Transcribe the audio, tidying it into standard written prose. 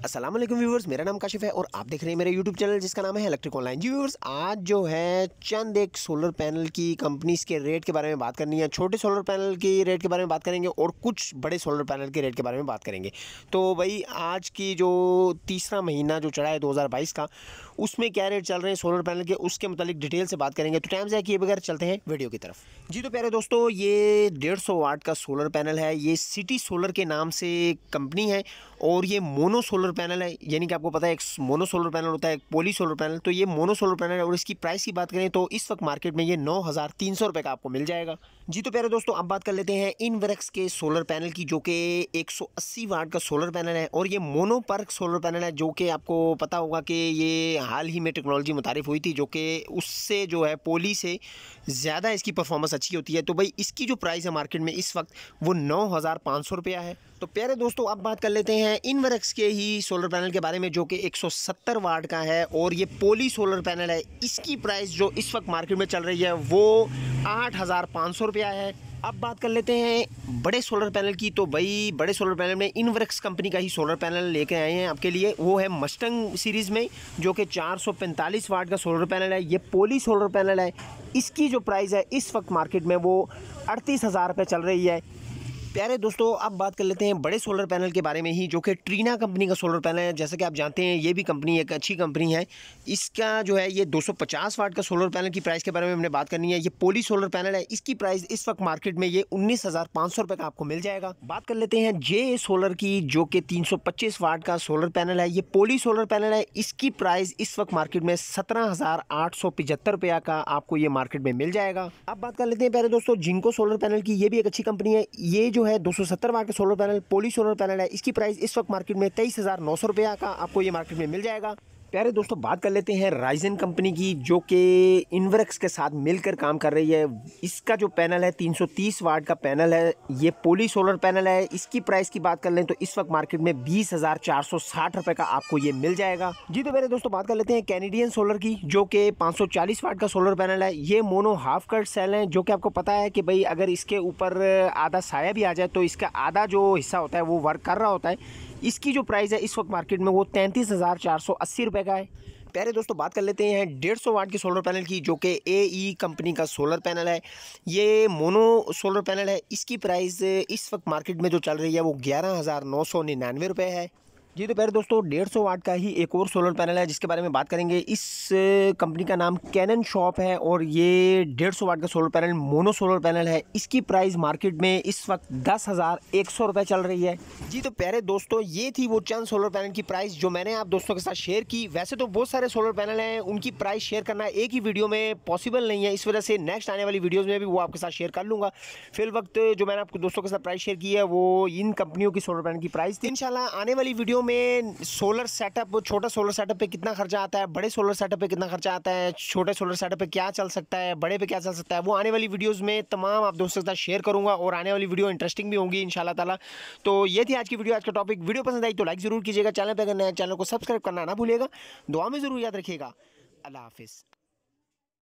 अस्सलाम वालेकुम व्यूवर्स, मेरा नाम काशिफ है और आप देख रहे हैं मेरे यूट्यूब चैनल जिसका नाम है इलेक्ट्रिक ऑनलाइन। जी व्यूवर्स, आज जो है चंद एक सोलर पैनल की कंपनीज़ के रेट के बारे में बात करनी है। छोटे सोलर पैनल की रेट के बारे में बात करेंगे और कुछ बड़े सोलर पैनल के रेट के बारे में बात करेंगे। तो भाई आज की जो तीसरा महीना जो चढ़ा है 2022 का, उसमें क्या रेट चल रहे हैं सोलर पैनल के, उसके मुतालिक डिटेल से बात करेंगे। तो टाइम ज़ाया किए बगैर चलते हैं वीडियो की तरफ। जी तो प्यारे दोस्तों, ये 150 वाट का सोलर पैनल है। ये सिटी सोलर के नाम से कंपनी है और ये मोनो सोलर पैनल है। यानी कि आपको पता है एक मोनो सोलर पैनल होता है, एक पोली सोलर पैनल। तो ये मोनो सोलर पैनल है और इसकी प्राइस की बात करें तो इस वक्त मार्केट में ये 9,300 रुपये का आपको मिल जाएगा। जी तो प्यारे दोस्तों, अब बात कर लेते हैं इनवर्क्स के सोलर पैनल की, जो कि 180 वाट का सोलर पैनल है और ये मोनो पर्क सोलर पैनल है, जो कि आपको पता होगा कि ये हाल ही में टेक्नोलॉजी मुतारिफ हुई थी, जो कि उससे जो है पोली से ज़्यादा इसकी परफॉर्मेंस अच्छी होती है। तो भाई इसकी जो प्राइस है मार्केट में इस वक्त वो 9,500 रुपया है। तो प्यारे दोस्तों, अब बात कर लेते हैं इनवर्क्स के ही सोलर पैनल के बारे में, जो कि 170 वाट का है और ये पोली सोलर पैनल है। इसकी प्राइस जो इस वक्त मार्केट में चल रही है वो 8,500 रुपया है। अब बात कर लेते हैं बड़े सोलर पैनल की। तो भाई बड़े सोलर पैनल में इनवर्क्स कंपनी का ही सोलर पैनल लेके आए हैं आपके लिए। वो है मस्टंग सीरीज़ में, जो कि 445 वाट का सोलर पैनल है। ये पोली सोलर पैनल है। इसकी जो प्राइस है इस वक्त मार्केट में वो 38,000 रुपये चल रही है। प्यारे दोस्तों, अब बात कर लेते हैं बड़े सोलर पैनल के बारे में ही, जो कि ट्रीना कंपनी का सोलर पैनल है। जैसे कि आप जानते हैं ये भी कंपनी एक अच्छी कंपनी है। इसका जो है ये 250 वाट का सोलर पैनल की प्राइस के बारे में हमने बात करनी है। ये पोली सोलर पैनल है। इसकी प्राइस इस वक्त मार्केट में ये 19,500 रुपये का आपको मिल जाएगा। बात कर लेते हैं जे सोलर की, जो कि 325 वाट का सोलर पैनल है। ये पोली सोलर पैनल है। इसकी प्राइस इस वक्त मार्केट में 17,875 रुपया का आपको ये मार्केट में मिल जाएगा। अब बात कर लेते हैं प्यारे दोस्तों जिंको सोलर पैनल की। ये भी एक अच्छी कंपनी है। ये जो है 270 वाट का सोलर पैनल पोली सोलर पैनल है। इसकी प्राइस इस वक्त मार्केट में 23,900 रुपया का आपको ये मार्केट में मिल जाएगा। प्यारे दोस्तों, बात कर लेते हैं राइजन कंपनी की, जो कि इनवर्क्स के साथ मिलकर काम कर रही है। इसका जो पैनल है 330 वाट का पैनल है। ये पोली सोलर पैनल है। इसकी प्राइस की बात कर लें तो इस वक्त मार्केट में 20,460 रुपये का आपको ये मिल जाएगा। जी तो मेरे दोस्तों, बात कर लेते हैं कैनेडियन सोलर की, जो कि 540 वाट का सोलर पैनल है। ये मोनो हाफ कट सेल है, जो कि आपको पता है कि भाई अगर इसके ऊपर आधा साया भी आ जाए तो इसका आधा जो हिस्सा होता है वो वर्क कर रहा होता है। इसकी जो प्राइस है इस वक्त मार्केट में वो 33,480 रुपये का है। प्यारे दोस्तों, बात कर लेते हैं 150 वाट के सोलर पैनल की, जो कि एई कंपनी का सोलर पैनल है। ये मोनो सोलर पैनल है। इसकी प्राइस इस वक्त मार्केट में जो चल रही है वो 11,999 रुपये है। जी तो प्यारे दोस्तों, 150 वाट का ही एक और सोलर पैनल है जिसके बारे में बात करेंगे। इस कंपनी का नाम कैनन शॉप है और ये 150 वाट का solar panel mono solar panel है। इसकी प्राइस मार्केट में इस वक्त 10,100 रुपये चल रही है। जी तो प्यारे दोस्तों, ये थी वो चंद सोलर पैनल की प्राइस जो मैंने आप दोस्तों के साथ शेयर की। वैसे तो बहुत सारे सोलर पैनल हैं, उनकी प्राइस शेयर करना एक ही वीडियो में पॉसिबल नहीं है। इस वजह से नेक्स्ट आने वाली वीडियोज़ में भी वो आपके साथ शेयर कर लूँगा। फिल वक्त जो मैंने आपको दोस्तों के साथ प्राइस शेयर की है वो इन कंपनियों की सोलर पैनल की प्राइस थी। इंशाल्लाह आने वाली वीडियो में सोलर सेटअप, छोटा सोलर सेटअप पे कितना खर्चा आता है, बड़े सोलर सेटअप पे कितना खर्चा आता है, छोटे सोलर सेटअप पे क्या चल सकता है, बड़े पे क्या चल सकता है, वो आने वाली वीडियोस में तमाम आप दोस्तों के साथ शेयर करूंगा और आने वाली वीडियो इंटरेस्टिंग भी होंगी इंशाल्लाह ताला। तो ये थी आज की वीडियो, आज का टॉपिक। वीडियो पसंद आई तो लाइक जरूर कीजिएगा। चैनल पर अगर नया चैनल को सब्सक्राइब करना ना भूलिएगा। दुआ में जरूर याद रखिएगा। अल्लाह हाफिज़।